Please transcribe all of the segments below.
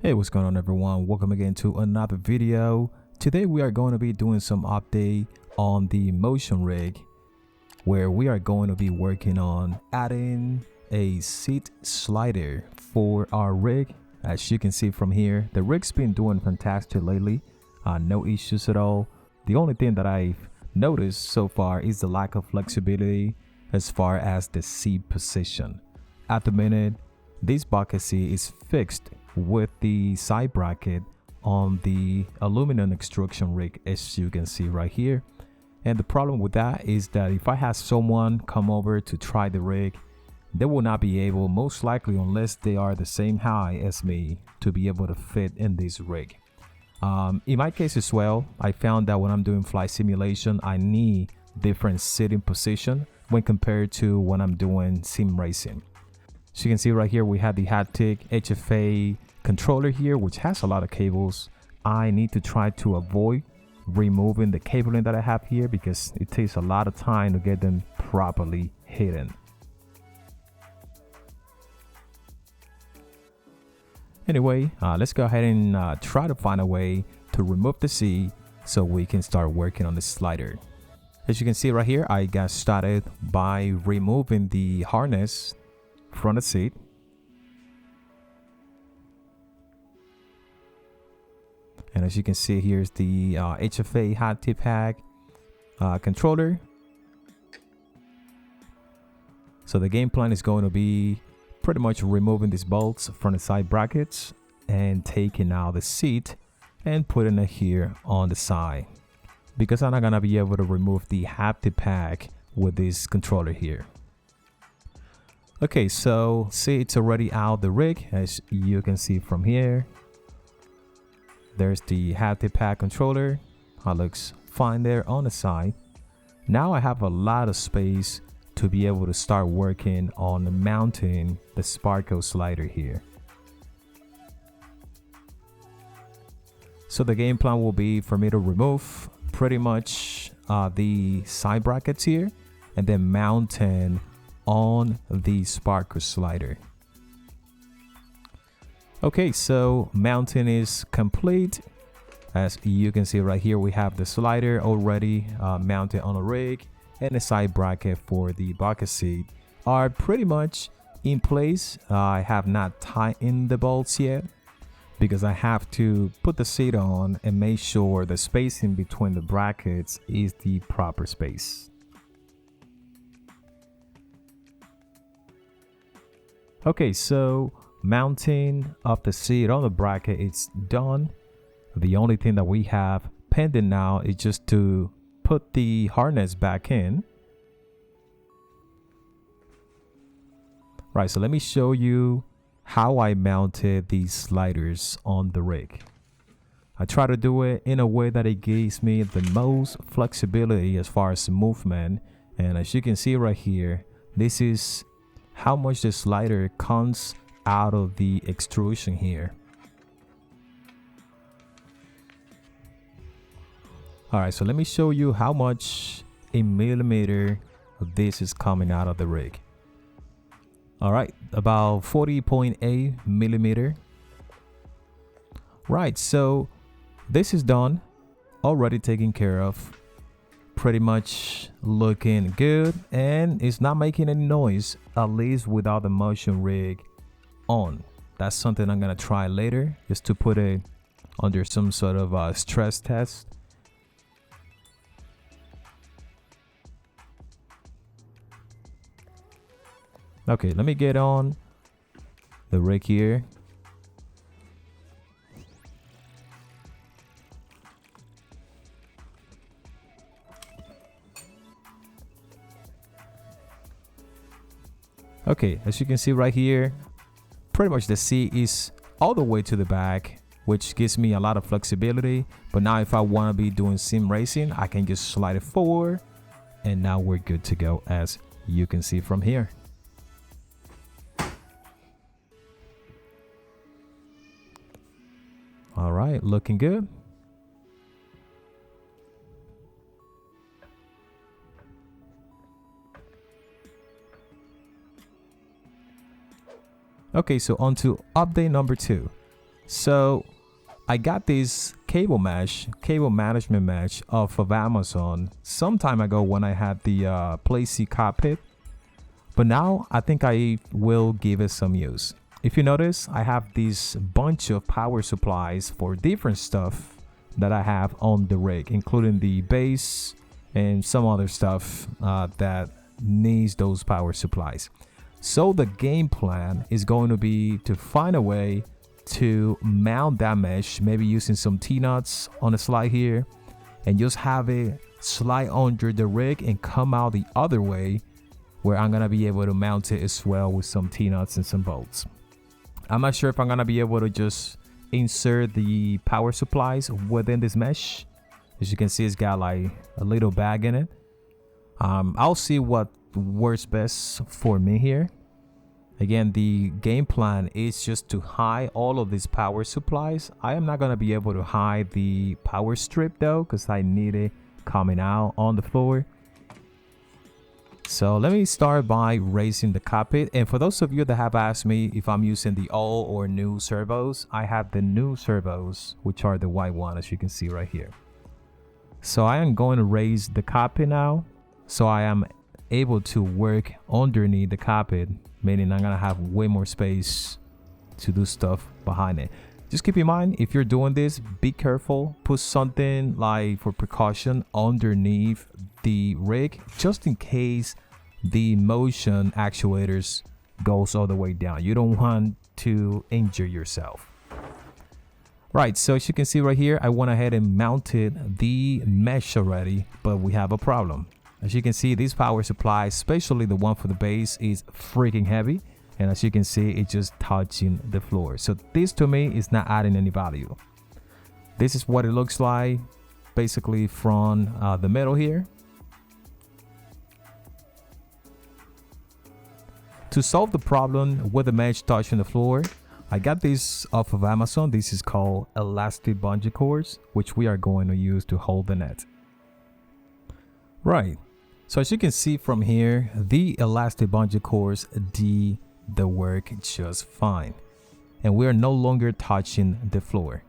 Hey, what's going on everyone? Welcome again to another video. Today we are going to be doing some update on the motion rig, where we are going to be working on adding a seat slider for our rig. As you can see from here, the rig's been doing fantastic lately. No issues at all. The only thing that I've noticed so far is the lack of flexibility as far as the seat position. At the minute, this bucket seat is fixed with the side bracket on the aluminum extrusion rig, as you can see right here. And the problem with that is that if I have someone come over to try the rig, they will not be able, most likely unless they are the same height as me, to be able to fit in this rig. In my case as well, I found that when I'm doing flight simulation, I need different sitting position when compared to when I'm doing sim racing. So you can see right here, we have the haptic HFA controller here, which has a lot of cables. I need to try to avoid removing the cabling that I have here because it takes a lot of time to get them properly hidden. Anyway, let's go ahead and try to find a way to remove the seat so we can start working on the slider. As you can see right here, I got started by removing the harness from the seat. And as you can see, here's the HFA hot tip hack controller. So the game plan is going to be pretty much removing these bolts from the side brackets and taking out the seat and putting it here on the side, because I'm not gonna be able to remove the haptic pack with this controller here. Okay, so see, it's already out the rig, as you can see from here. There's the haptic pack controller. Looks fine there on the side. Now I have a lot of space to be able to start working on mounting the Sparco slider here. So the game plan will be for me to remove pretty much the side brackets here and then mounting on the Sparco slider. Okay, so mounting is complete. As you can see right here, we have the slider already mounted on a rig, and the side bracket for the bucket seat are pretty much in place. I have not tightened the bolts yet because I have to put the seat on and make sure the spacing between the brackets is the proper space. Okay, so mounting of the seat on the bracket is done. The only thing that we have pending now is just to put the harness back in. Right, so let me show you how I mounted these sliders on the rig. I try to do it in a way that it gives me the most flexibility as far as movement. And as you can see right here, this is how much the slider comes out of the extrusion here. All right, so let me show you how much in millimeter this is coming out of the rig. All right, about 40.8 millimeter. Right, so this is done, already taken care of. Pretty much looking good, and it's not making any noise, at least without the motion rig on. That's something I'm gonna try later, just to put it under some sort of stress test. Okay, let me get on the rig here. Okay, as you can see right here, pretty much the seat is all the way to the back, which gives me a lot of flexibility. But now if I want to be doing sim racing, I can just slide it forward, and now we're good to go, as you can see from here. All right, looking good. Okay, so on to update number 2. So I got this cable management mesh off of Amazon some time ago when I had the PlayC cockpit, but now I think I will give it some use. If you notice, I have this bunch of power supplies for different stuff that I have on the rig, including the base and some other stuff that needs those power supplies. So the game plan is going to be to find a way to mount that mesh, maybe using some T-nuts on the slide here, and just have it slide under the rig and come out the other way, where I'm gonna be able to mount it as well with some T-nuts and some bolts. I'm not sure if I'm gonna be able to just insert the power supplies within this mesh. As you can see, it's got like a little bag in it. I'll see what works best for me here. Again, the game plan is just to hide all of these power supplies. I am not going to be able to hide the power strip though, because I need it coming out on the floor. So let me start by raising the cockpit. And for those of you that have asked me if I'm using the old or new servos, I have the new servos, which are the white one, as you can see right here. So I am going to raise the cockpit now, so I am able to work underneath the cockpit, meaning I'm gonna have way more space to do stuff behind it. Just keep in mind, if you're doing this, be careful. Put something like for precaution underneath the rig, just in case the motion actuators goes all the way down. You don't want to injure yourself. Right, so as you can see right here, I went ahead and mounted the mesh already, but we have a problem. As you can see, these power supplies, especially the one for the base, is freaking heavy. And as you can see, it's just touching the floor. So this to me is not adding any value. This is what it looks like basically from the middle here. To solve the problem with the mesh touching the floor, I got this off of Amazon. This is called elastic bungee cords, which we are going to use to hold the net. Right. So as you can see from here, the elastic bungee cords did the work just fine. And we are no longer touching the floor.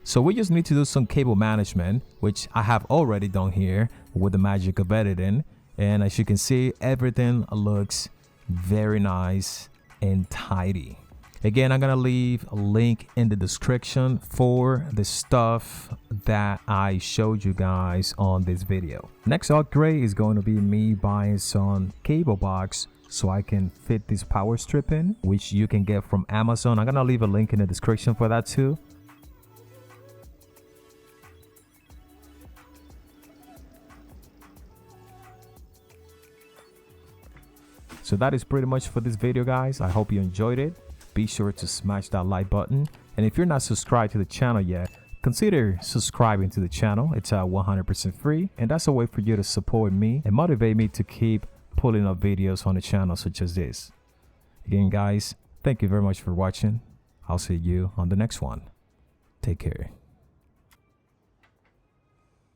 So we just need to do some cable management, which I have already done here with the magic of editing. And as you can see, everything looks very nice and tidy. Again, I'm gonna leave a link in the description for the stuff that I showed you guys on this video. Next upgrade is going to be me buying some cable box so I can fit this power strip in, which you can get from Amazon. I'm gonna leave a link in the description for that too. So that is pretty much for this video, guys. I hope you enjoyed it. Be sure to smash that like button, and if you're not subscribed to the channel yet, consider subscribing to the channel. It's 100% free, and that's a way for you to support me and motivate me to keep pulling up videos on the channel such as this. Again, guys, thank you very much for watching. I'll see you on the next one. Take care.